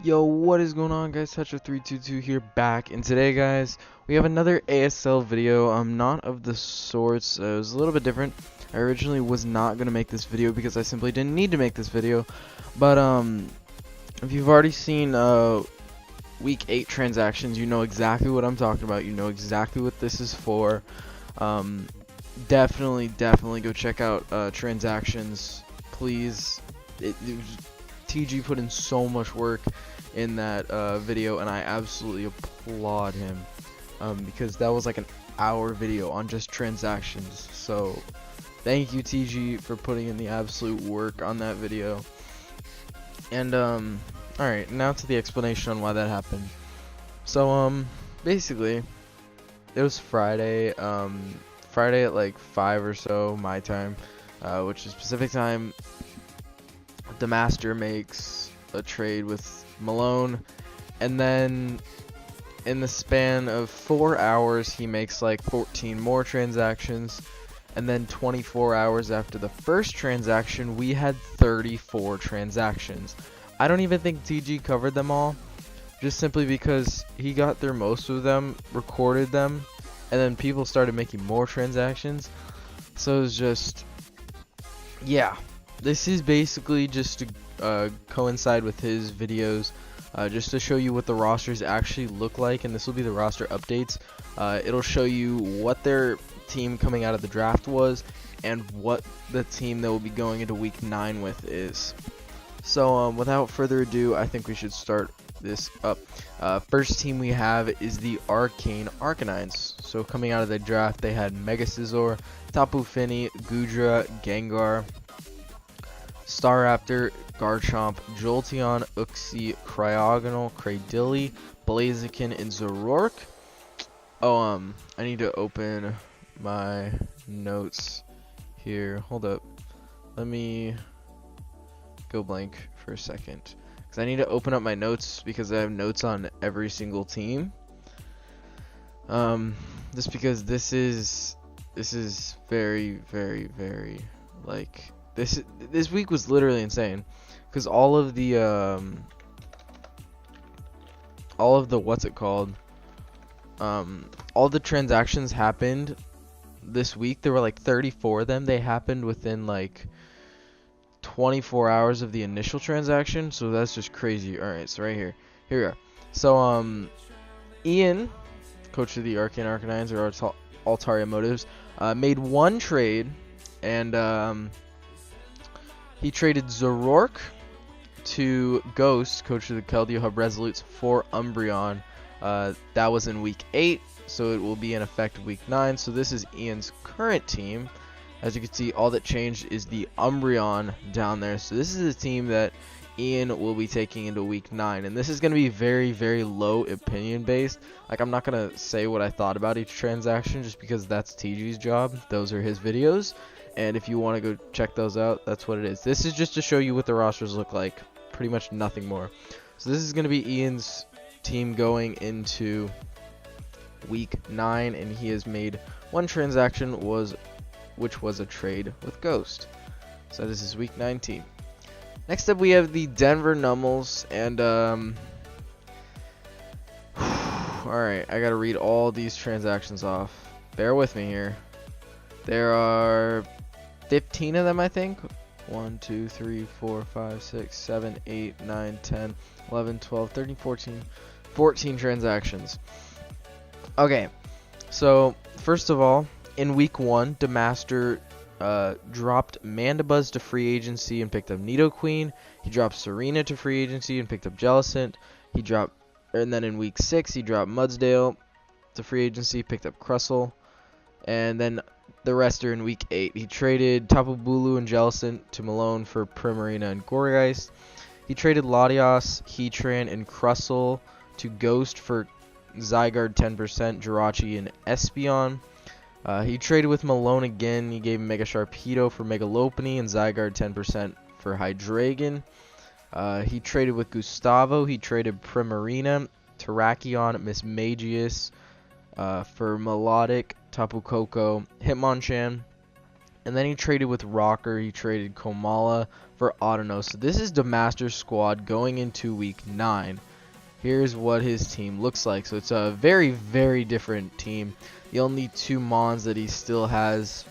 Yo, what is going on, guys? Toucher322 here, back, and today, guys, we have another ASL video. Not of the sorts. It was a little bit different. I originally was not gonna make this video because I simply didn't need to make this video. But if you've already seen week 8 transactions, you know exactly what I'm talking about. You know exactly what this is for. Definitely go check out transactions, please. TG put in so much work in that video, and I absolutely applaud him because that was like an hour video on just transactions. So thank you, TG, for putting in the absolute work on that video. And alright, now to the explanation on why that happened. So basically it was Friday at like 5 or so my time, which is Pacific time. DaMaster makes a trade with Melone, and then in the span of 4 hours he makes like 14 more transactions, and then 24 hours after the first transaction we had 34 transactions. I don't even think TG covered them all, just simply because he got through most of them, recorded them, and then people started making more transactions. So it was just, yeah. This is basically just to coincide with his videos, just to show you what the rosters actually look like, and this will be the roster updates. It'll show you what their team coming out of the draft was, and what the team that will be going into week 9 with is. So without further ado, I think we should start this up. First team we have is the Arcane Arcanines. So coming out of the draft, they had Mega Scizor, Tapu Fini, Goodra, Gengar, Staraptor, Garchomp, Jolteon, Uxie, Cryogonal, Cradily, Blaziken, and Zoroark. Oh, I need to open my notes here. Hold up. Let me go blank for a second, because I need to open up my notes because I have notes on every single team. Just because this is very like, this week was literally insane, because all of the what's it called, all the transactions happened this week. There were like 34 of them. They happened within like 24 hours of the initial transaction, so that's just crazy. Alright, so right here we are. So Ian, coach of the Arcane Arcanines, or Altaria Motives, made one trade, and he traded Zoroark to Ghost, coach of the Keldeohub Resolutes, for Umbreon. That was in week 8, so it will be in effect week 9. So this is Ian's current team. As you can see, all that changed is the Umbreon down there. So this is a team that Ian will be taking into week 9. And this is going to be very low opinion based. Like, I'm not going to say what I thought about each transaction, just because that's TG's job. Those are his videos. And if you want to go check those out, that's what it is. This is just to show you what the rosters look like. Pretty much nothing more. So this is going to be Ian's team going into week 9. And he has made one transaction, which was a trade with Ghost. So this is week 19. Next up we have the Denver Numels. And alright, I gotta read all these transactions off. Bear with me here. There are 15 of them, I think. 1, 2, 3, 4, 5, 6, 7, 8, 9, 10, 11, 12, 13, 14 transactions. Okay, so first of all, in week 1, DaMaster dropped Mandibuzz to free agency and picked up Nidoking. He dropped Serena to free agency and picked up Jellicent. And then in week 6, he dropped Mudsdale to free agency, picked up Crustle. And then the rest are in week 8. He traded Tapu Bulu and Jellicent to Melone for Primarina and Gourgeist. He traded Latios, Heatran, and Crustle to Ghost for Zygarde 10%, Jirachi, and Espeon. He traded with Melone again. He gave Mega Sharpedo for Mega Lopunny and Zygarde 10% for Hydreigon. He traded with Gustavo. He traded Primarina, Terrakion, Mismagius for Milotic, Tapu Koko, Hitmonchan, And then he traded with Rocker. He traded Komala for Autono. So this is DaMaster's squad going into week 9. Here's what his team looks like. So it's a very, very different team. The only 2 Mons that he still has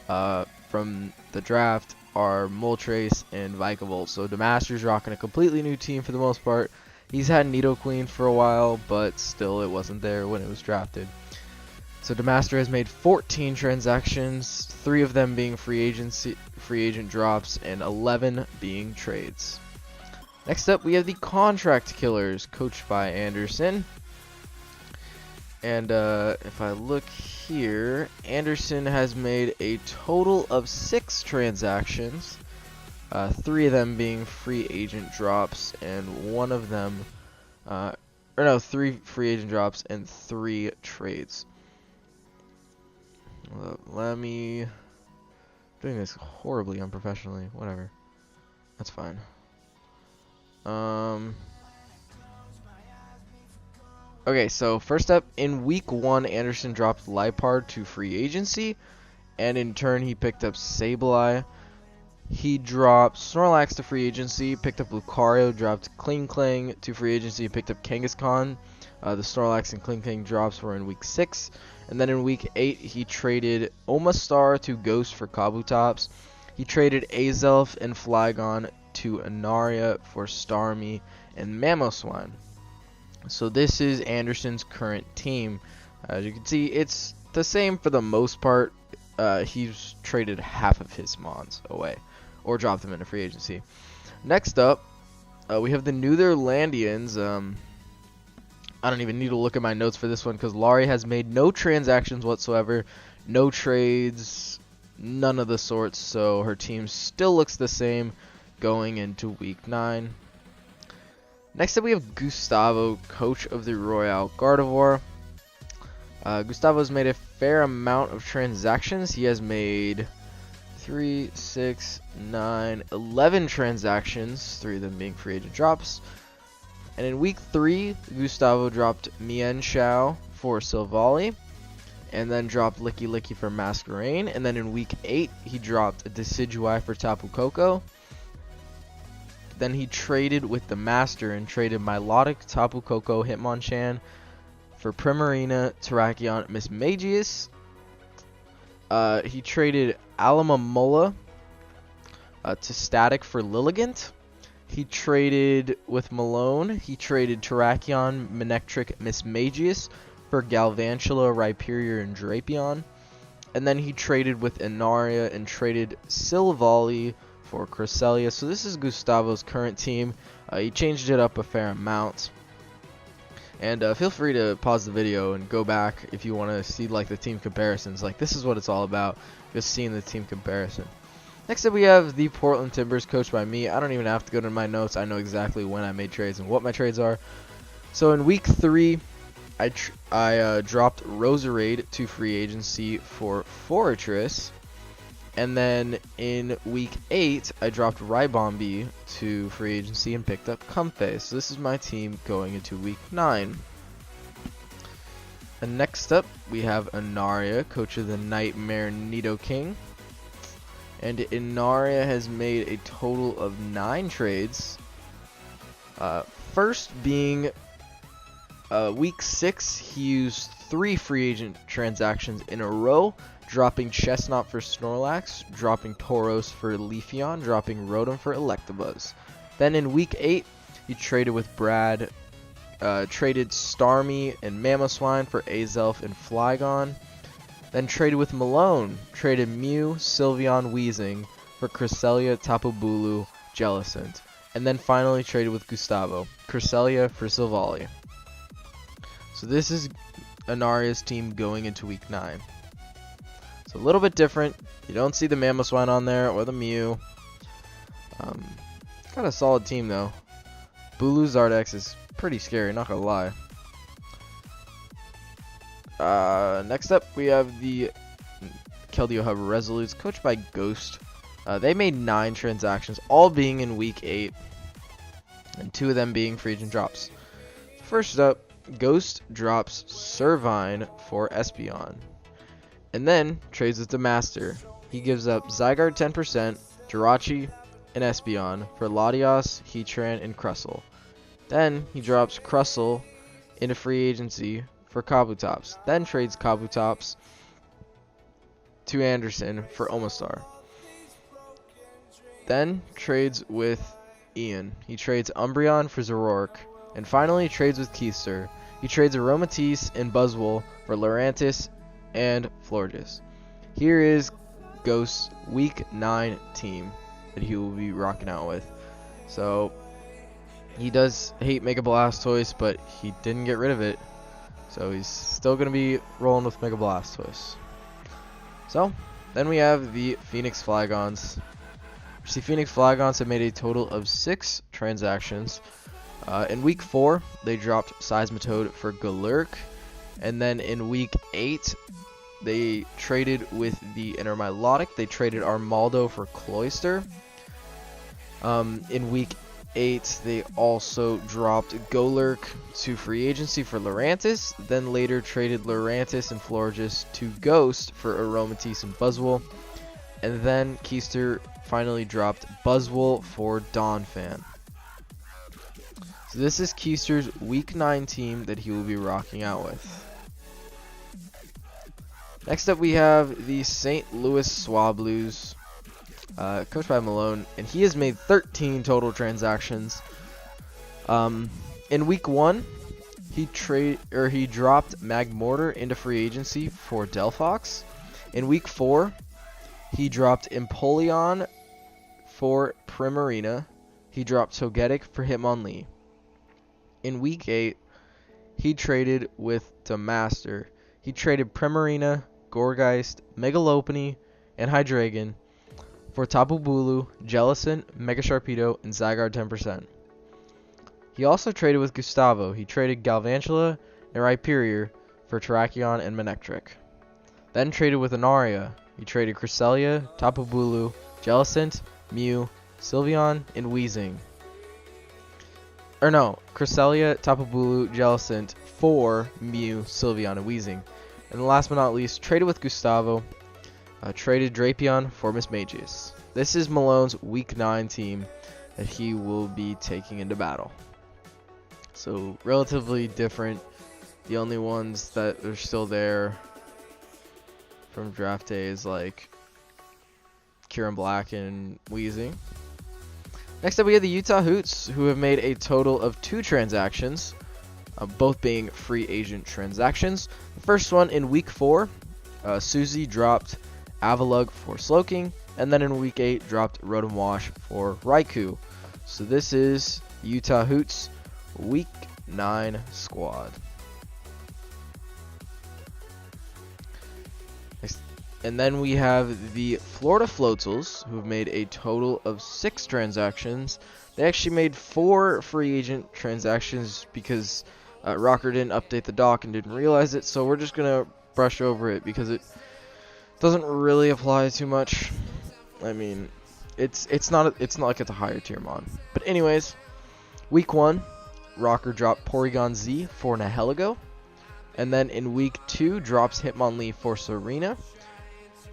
from the draft are Moltres and Vikavolt. So DaMaster's rocking a completely new team for the most part. He's had Nidoking for a while, but still it wasn't there when it was drafted. So DaMaster has made 14 transactions, 3 of them being free agent drops, and 11 being trades. Next up, we have the Contract Killers, coached by Anderson. And if I look here, Anderson has made a total of 6 transactions, 3 of them being free agent drops, and 1 of them, 3 free agent drops and 3 trades. Let me, doing this horribly unprofessionally, whatever, that's fine. Okay, so first up, in week 1, Anderson dropped Liepard to free agency, and in turn he picked up Sableye. He dropped Snorlax to free agency, picked up Lucario, dropped Klinklang to free agency, picked up Kangaskhan. The Snorlax and Klinklang drops were in week 6. And then in week 8, he traded Omastar to Ghost for Kabutops. He traded Azelf and Flygon to Inaria for Starmie and Mamoswine. So this is Anderson's current team. As you can see, it's the same for the most part. He's traded half of his Mons away, or dropped them into free agency. Next up, we have the Nootherlandians. I don't even need to look at my notes for this one because Laurie has made no transactions whatsoever, no trades, none of the sorts, so her team still looks the same going into week 9. Next up, we have Gustavo, coach of the Royale Gardevoir. Gustavo's made a fair amount of transactions. He has made 3, 6, 9, 11 transactions, 3 of them being free agent drops. And in week 3, Gustavo dropped Mienshao for Silvally, and then dropped Licky Licky for Masquerain. And then in week 8, he dropped a Decidueye for Tapu Koko. Then he traded with DaMaster and traded Milotic, Tapu Koko, Hitmonchan for Primarina, Terrakion, Mismagius. He traded Alomomola to Static for Lilligant. He traded with Melone. He traded Terrakion, Manectric, Mismagius for Galvantula, Rhyperior, and Drapion. And then he traded with Inaria and traded Silvally for Cresselia. So this is Gustavo's current team. He changed it up a fair amount. And feel free to pause the video and go back if you want to see like the team comparisons. Like, this is what it's all about, just seeing the team comparison. Next up, we have the Portland Timbers, coached by me. I don't even have to go to my notes. I know exactly when I made trades and what my trades are. So in week 3, I dropped Roserade to free agency for Forretress. And then in week 8, I dropped Ribombee to free agency and picked up Comfey. So this is my team going into week 9. And next up, we have Inaria, coach of the Nightmare Nidoking. And Inaria has made a total of 9 trades. First being week 6, he used 3 free agent transactions in a row, dropping Chestnut for Snorlax, dropping Tauros for Leafeon, dropping Rotom for Electabuzz. Then in week 8, he traded with Brad, traded Starmie and Mamoswine for Azelf and Flygon. Then traded with Melone, traded Mew, Sylveon, Weezing for Cresselia, Tapu Bulu, Jellicent. And then finally traded with Gustavo, Cresselia for Silvally. So this is Inaria's team going into week 9. It's a little bit different. You don't see the Mamoswine on there or the Mew. Got a solid team though. Bulu Zardex is pretty scary, not gonna lie. Next up, we have the Keldeohub Resolutes, coached by Ghost. They made 9 transactions, all being in week 8, and 2 of them being free agent drops. First up, Ghost drops Servine for Espeon, and then trades with DaMaster. he gives up Zygarde 10%, Jirachi, and Espeon for Latias, Heatran, and Crustle. Then he drops Crustle into free agency for Kabutops. Then trades Kabutops to Anderson for Omastar. Then trades with Ian. He trades Umbreon for Zoroark. And finally trades with Keester. He trades Aromatisse and Buzzwole for Lurantis and Florges. Here is Ghost's Week 9 team that he will be rocking out with. So he does hate Mega Blastoise, but he didn't get rid of it. So he's still going to be rolling with Mega Blastoise. So then we have the Phoenix Flygons. The Phoenix Flygons have made a total of 6 transactions. In week 4, they dropped Seismitoad for Galurk. And then in week 8, they traded with the inner Milotic. They traded Armaldo for Cloyster. In week 8, they also dropped Golurk to free agency for Lurantis. Then later traded Lurantis and Florges to Ghost for Aromatisse and Buzzwole. And then Keester finally dropped Buzzwole for Donphan. So this is Keester's Week 9 team that he will be rocking out with. Next up we have the St. Louis Swablus, coached by Melone, and he has made 13 total transactions. In week 1, he dropped Magmortar into free agency for Delphox. In week 4, he dropped Empoleon for Primarina. He dropped Togetic for Hitmonlee. In week 8, he traded with DaMaster. He traded Primarina, Gourgeist, Mega Lopunny, and Hydreigon for Tapu Bulu, Jellicent, Mega Sharpedo, and Zygarde 10%. He also traded with Gustavo. He traded Galvantula and Rhyperior for Terrakion and Manectric. Then traded with Inaria. He traded Cresselia, Tapu Bulu, Jellicent, Mew, Sylveon, and Weezing. Cresselia, Tapu Bulu, Jellicent for Mew, Sylveon, and Weezing. And last but not least, traded with Gustavo, traded Drapion for Mismagius. This is Malone's Week 9 team that he will be taking into battle. So, relatively different. The only ones that are still there from draft day is like Kieran Black and Weezing. Next up we have the Utah Hoots, who have made a total of 2 transactions, both being free agent transactions. The first one in week 4, Suzy dropped Avalugg for Slowking, and then in week 8 dropped Rotom Wash for Raikou. So this is Utah Hoots Week 9 squad. And then we have the Florida Floatzels, who have made a total of 6 transactions. They actually made 4 free agent transactions because Rocker didn't update the doc and didn't realize it. So we're just gonna brush over it because it doesn't really apply too much. I mean, it's not like it's a higher tier mon. But anyways, week 1, Rocker dropped Porygon Z for Nihilego, and then in week 2 drops Hitmonlee for Serena.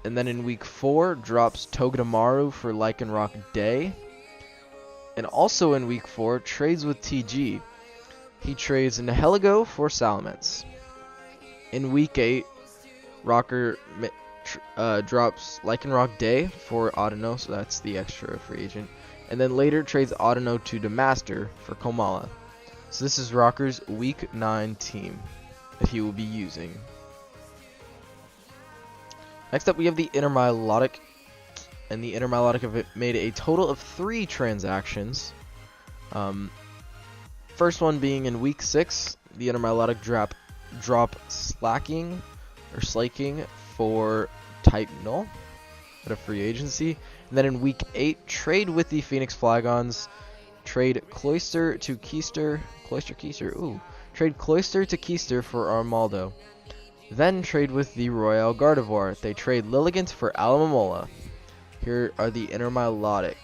And then in week 4, drops Togedemaru for Lycanroc Day. And also in week 4, trades with TG. He trades Nihilego for Salamence. In week 8, Rocker drops Lycanroc Day for Audino, so that's the extra free agent. And then later trades Audino to DaMaster for Komala. So this is Rocker's Week 9 team that he will be using. Next up, we have the Inner Milotic, and the Inner Milotic have made a total of 3 transactions. First one being in week 6, the Inner Milotic drop Slaking for Type Null at a free agency. And then in week 8, trade with the Phoenix Flygons, trade Cloyster to Keester, trade Cloyster to Keester for Armaldo. Then trade with the Royale Gardevoir. They trade Lilligant for Alomomola. Here are the Inner Milotic.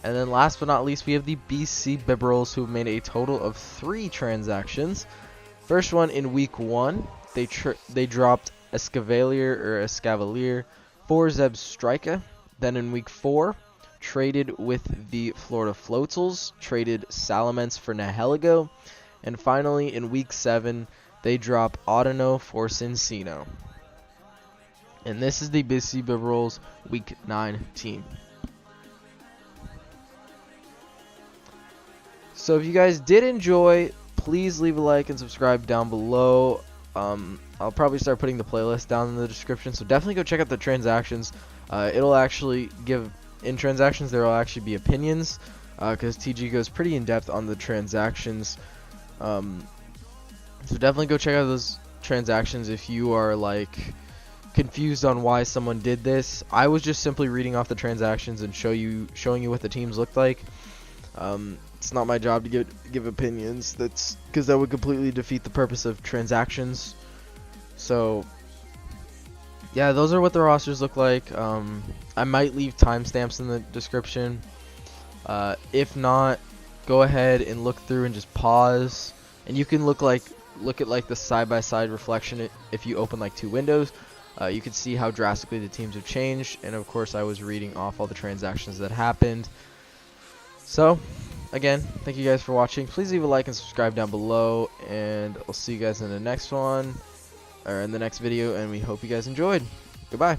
And then last but not least, we have the BC Bibarels, who made a total of 3 transactions. First one in week 1, they dropped Escavalier for Zeb Strika. Then in week 4, traded with the Florida Floatzels, traded Salamence for Nihilego, and finally in week 7, they drop Audino for Cincino. And this is the BC Bibarels week 9 team. So if you guys did enjoy, please leave a like and subscribe down below. I'll probably start putting the playlist down in the description, so definitely go check out the transactions. It'll actually in transactions there will actually be opinions, because TG goes pretty in depth on the transactions. So definitely go check out those transactions if you are like confused on why someone did this. I was just simply reading off the transactions and showing you what the teams looked like. It's not my job to give opinions. That's because that would completely defeat the purpose of transactions. So yeah, those are what the rosters look like. I might leave timestamps in the description. If not, go ahead and look through and just pause, and you can look at like the side-by-side reflection. If you open like 2 windows, you can see how drastically the teams have changed. And of course, I was reading off all the transactions that happened. So again, thank you guys for watching. Please leave a like and subscribe down below, and I'll see you guys in the next one, or in the next video, and we hope you guys enjoyed. Goodbye.